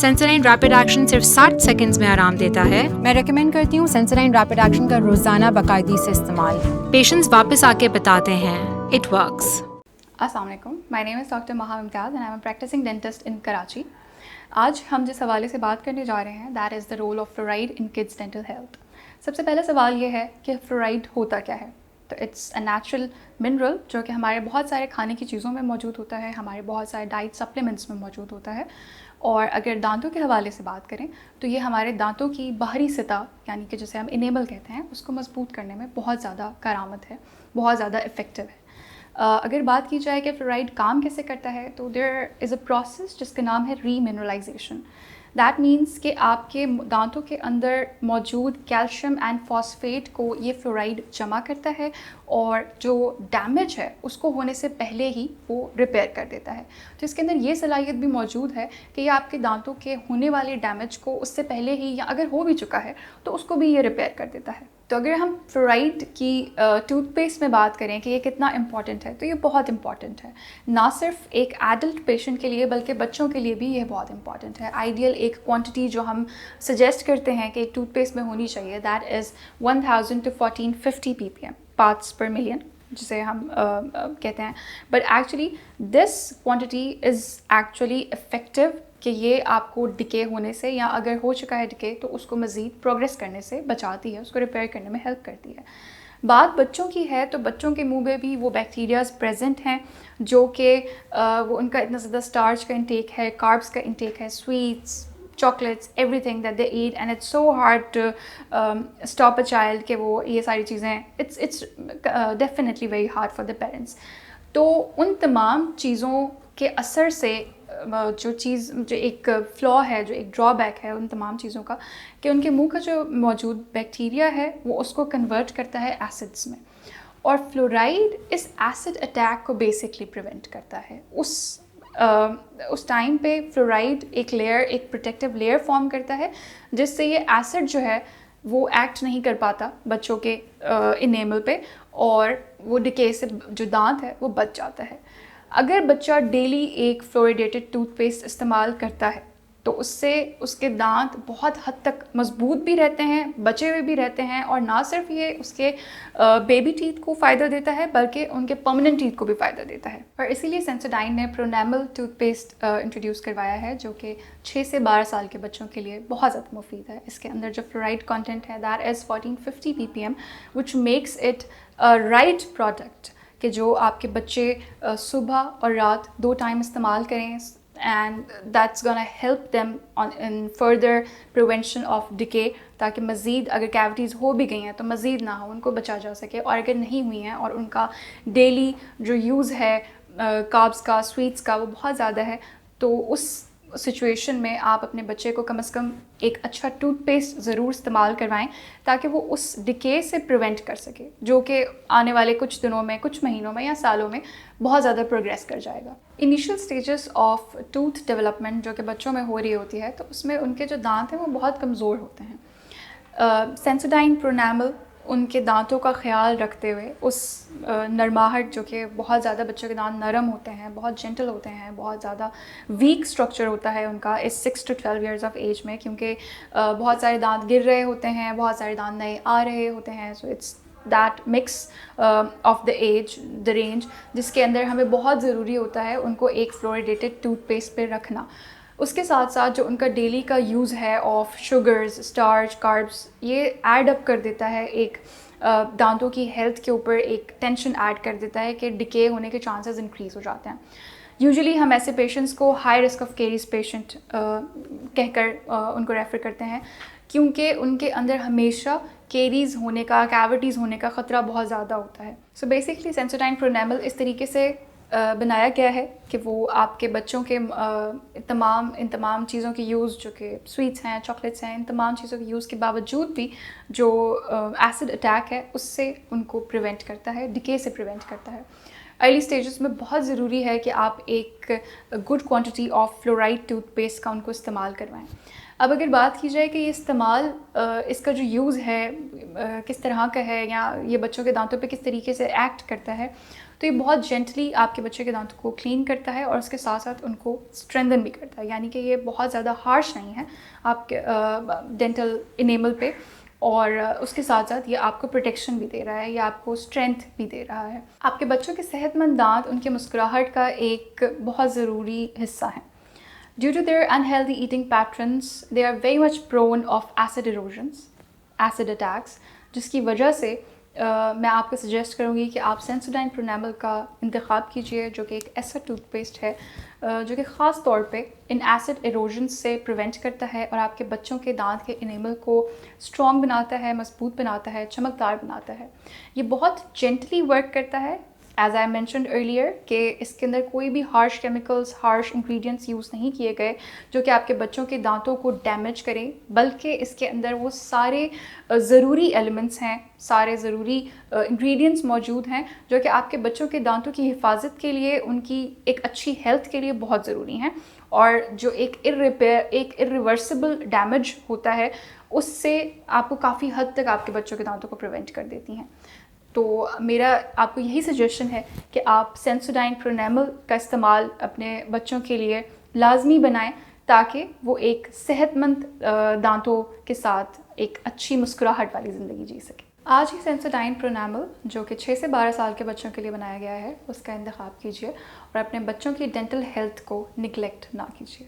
سینسوڈائن rapid action صرف 60 seconds میں آرام دیتا ہے. میں ریکمینڈ کرتی ہوں سینسوڈائن ریپڈ ایکشن کا روزانہ باقاعدگی سے استعمال. پیشنٹس واپس آ کے بتاتے ہیں اٹ ورکس. السلام علیکم. My name is doctor Maha Mumtaz and I am a practising dentist in Karachi. آج ہم جس حوالے سے بات کرنے جا رہے ہیں that is the role of fluoride in kids dental health. سب سے پہلا سوال یہ ہے کہ فلورائڈ ہوتا کیا ہے؟ تو اٹس اے نیچرل منرل جو کہ ہمارے بہت سارے کھانے کی چیزوں میں موجود ہوتا ہے, ہمارے بہت سارے ڈائٹ سپلیمنٹس میں موجود ہوتا ہے. اور اگر دانتوں کے حوالے سے بات کریں تو یہ ہمارے دانتوں کی باہری سطح یعنی کہ جسے ہم انیبل کہتے ہیں اس کو مضبوط کرنے میں بہت زیادہ کارآمد ہے, بہت زیادہ افیکٹو ہے. اگر بات کی جائے کہ فلورائڈ کام کیسے کرتا ہے تو دیر از اے پروسیس جس کا نام ہے ری منرلائزیشن. دیٹ مینس کہ آپ کے دانتوں کے اندر موجود کیلشیم اینڈ فاسفیٹ کو یہ فلورائڈ جمع کرتا ہے اور جو ڈیمیج ہے اس کو ہونے سے پہلے ہی وہ ریپیئر کر دیتا ہے. تو اس کے اندر یہ صلاحیت بھی موجود ہے کہ یہ آپ کے دانتوں کے ہونے والے ڈیمیج کو اس سے پہلے ہی یا اگر ہو بھی چکا ہے تو اس کو بھی یہ ریپیئر کر دیتا ہے. تو اگر ہم فلورائڈ کی ٹوتھ پیسٹ میں بات کریں کہ یہ کتنا امپورٹنٹ ہے تو یہ بہت امپورٹنٹ ہے, نہ صرف ایک ایڈلٹ پیشنٹ کے لیے بلکہ بچوں کے لیے بھی یہ بہت امپورٹنٹ ہے. آئیڈیل ایک کوانٹٹی جو ہم سجیسٹ کرتے ہیں کہ ایک ٹوتھ پیسٹ میں ہونی چاہیے that is 1000 to 1450 ppm parts per million جسے ہم کہتے ہیں. But actually this quantity is actually effective کہ یہ آپ کو ڈکے ہونے سے یا اگر ہو چکا ہے ڈکے تو اس کو مزید پروگریس کرنے سے بچاتی ہے, اس کو ریپیئر کرنے میں ہیلپ کرتی ہے. بات بچوں کی ہے تو بچوں کے منہ میں بھی وہ بیکٹیریاز پریزنٹ ہیں جو کہ وہ ان کا اتنا زیادہ اسٹارچ کا انٹیک ہے, کاربس کا انٹیک ہے, sweets, chocolates, everything that they eat and it's so hard to stop a child کہ وہ یہ ساری چیزیں it's definitely very hard for the parents. تو ان تمام چیزوں کے اثر سے جو ایک فلا ہے, جو ایک ڈرا بیک ہے ان تمام چیزوں کا کہ ان کے منہ کا جو موجود بیکٹیریا ہے وہ اس کو کنورٹ کرتا ہے ایسڈس میں, اور فلورائڈ اس ایسڈ اٹیک کو بیسکلی پریونٹ کرتا ہے. اس ٹائم پہ فلورائڈ ایک لیئر, ایک پروٹیکٹیو لیئر فارم کرتا ہے جس سے یہ ایسڈ جو ہے وہ ایکٹ نہیں کر پاتا بچوں کے انیمل پہ اور وہ ڈکے سے جو دانت ہے وہ بچ جاتا ہے. اگر بچہ ڈیلی ایک فلوریڈیٹڈ ٹوتھ پیسٹ استعمال کرتا ہے تو اس سے اس کے دانت بہت حد تک مضبوط بھی رہتے ہیں, بچے ہوئے بھی رہتے ہیں, اور نہ صرف یہ اس کے بیبی ٹیتھ کو فائدہ دیتا ہے بلکہ ان کے پرماننٹ ٹیتھ کو بھی فائدہ دیتا ہے. اور اسی لیے سینسوڈائن نے پرونیمل ٹوتھ پیسٹ انٹروڈیوس کروایا ہے جو کہ 6 سے 12 سال کے بچوں کے لیے بہت زیادہ مفید ہے. اس کے اندر جو فلورائڈ کانٹینٹ ہے that is 1450 ppm which makes it right product کہ جو آپ کے بچے صبح اور رات 2 ٹائم استعمال کریں, and that's gonna help them in further prevention of decay, تاکہ مزید اگر کیوٹیز ہو بھی گئی ہیں تو مزید نہ ہو, ان کو بچا جا سکے. اور اگر نہیں ہوئی ہیں اور ان کا ڈیلی جو یوز ہے کاربس کا, سویٹس کا, وہ بہت زیادہ ہے تو اس سچویشن میں آپ اپنے بچے کو کم از کم ایک اچھا ٹوتھ پیسٹ ضرور استعمال کروائیں تاکہ وہ اس ڈکے سے پریونٹ کر سکے جو کہ آنے والے کچھ دنوں میں, کچھ مہینوں میں یا سالوں میں بہت زیادہ پروگریس کر جائے گا. Initial stages of tooth development جو کہ بچوں میں ہو رہی ہوتی ہے تو اس میں ان کے جو دانت ہیں وہ بہت کمزور ہوتے ہیں. سینسوڈائن پرونیمل ان کے دانتوں کا خیال رکھتے ہوئے اس نرماہٹ جو کہ بہت زیادہ بچوں کے دانت نرم ہوتے ہیں, بہت جینٹل ہوتے ہیں, بہت زیادہ ویک اسٹرکچر ہوتا ہے ان کا اس 6 to 12 ایئرز آف ایج میں, کیونکہ بہت سارے دانت گر رہے ہوتے ہیں, بہت سارے دانت نئے آ رہے ہوتے ہیں. So it's that mix of the age, the range, جس کے اندر ہمیں بہت ضروری ہوتا ہے ان کو ایک فلوریڈیٹڈ ٹوتھ پیسٹ پہ رکھنا. اس کے ساتھ ساتھ جو ان کا ڈیلی کا یوز ہے آف شوگرز, اسٹارچ, کاربس, یہ ایڈ اپ کر دیتا ہے, ایک دانتوں کی ہیلتھ کے اوپر ایک ٹینشن ایڈ کر دیتا ہے کہ ڈکے ہونے کے چانسز انکریز ہو جاتے ہیں. یوزلی ہم ایسے پیشنٹس کو high risk of carries patient کہہ کر ان کو ریفر کرتے ہیں کیونکہ ان کے اندر ہمیشہ کیریز ہونے کا, کیوٹیز ہونے کا خطرہ بہت زیادہ ہوتا ہے. سو بیسکلی سینسوڈائن پرونیمل اس طریقے سے بنایا گیا ہے کہ وہ آپ کے بچوں کے ان تمام چیزوں کی یوز جو کہ سویٹس ہیں, چاکلیٹس ہیں, ان تمام چیزوں کی یوز کے باوجود بھی جو ایسڈ اٹیک ہے اس سے ان کو پریونٹ کرتا ہے, ڈکے سے پریونٹ کرتا ہے. ارلی سٹیجز میں بہت ضروری ہے کہ آپ ایک good quantity of fluoride tooth paste کا ان کو استعمال کروائیں. اب اگر بات کی جائے کہ یہ استعمال اس کا جو یوز ہے کس طرح کا ہے یا یہ بچوں کے دانتوں پہ کس طریقے سے ایکٹ کرتا ہے, تو یہ بہت جینٹلی آپ کے بچے کے دانتوں کو کلین کرتا ہے اور اس کے ساتھ ساتھ ان کو اسٹرینتھن بھی کرتا ہے، یعنی کہ یہ بہت زیادہ ہارش نہیں ہے آپ کے ڈینٹل انیمل پہ، اور اس کے ساتھ ساتھ یہ آپ کو پروٹیکشن بھی دے رہا ہے، یہ آپ کو اسٹرینتھ بھی دے رہا ہے۔ آپ کے بچوں کے صحت مند دانت ان کے مسکراہٹ کا ایک بہت ضروری حصہ ہیں۔ Due to their unhealthy eating patterns, they are very much prone of acid erosions, acid attacks، جس کی وجہ سے میں آپ کو سجیسٹ کروں گی کہ آپ سینسوڈائن پرونیمل کا انتخاب کیجیے، جو کہ ایک ایسا ٹوتھ پیسٹ ہے جو کہ خاص طور پہ ان ایسڈ ایروجنس سے پریونٹ کرتا ہے اور آپ کے بچوں کے دانت کے انیمل کو اسٹرانگ بناتا ہے، مضبوط بناتا ہے، چمکدار بناتا ہے۔ یہ بہت جینٹلی ورک کرتا ہے، ایز آئی مینشنڈ ارلیئر، کہ اس کے اندر کوئی بھی harsh chemicals, harsh ingredients use نہیں کیے گئے جو کہ آپ کے بچوں کے دانتوں کو ڈیمیج کریں، بلکہ اس کے اندر وہ سارے ضروری ایلیمنٹس ہیں، سارے ضروری انگریڈینٹس موجود ہیں جو کہ آپ کے بچوں کے دانتوں کی حفاظت کے لیے، ان کی ایک اچھی ہیلتھ کے لیے بہت ضروری ہیں، اور جو ایک irreversible ڈیمیج ہوتا ہے اس سے آپ کو کافی حد تک آپ کے بچوں کے دانتوں کو پریونٹ کر دیتی ہیں۔ تو میرا آپ کو یہی سجیشن ہے کہ آپ سینسوڈائن پرونیمل کا استعمال اپنے بچوں کے لیے لازمی بنائیں تاکہ وہ ایک صحت مند دانتوں کے ساتھ ایک اچھی مسکراہٹ والی زندگی جی سکیں۔ آج ہی سینسوڈائن پرونیمل جو کہ 6 سے 12 سال کے بچوں کے لیے بنایا گیا ہے اس کا انتخاب کیجیے اور اپنے بچوں کی ڈینٹل ہیلتھ کو نگلیکٹ نہ کیجیے۔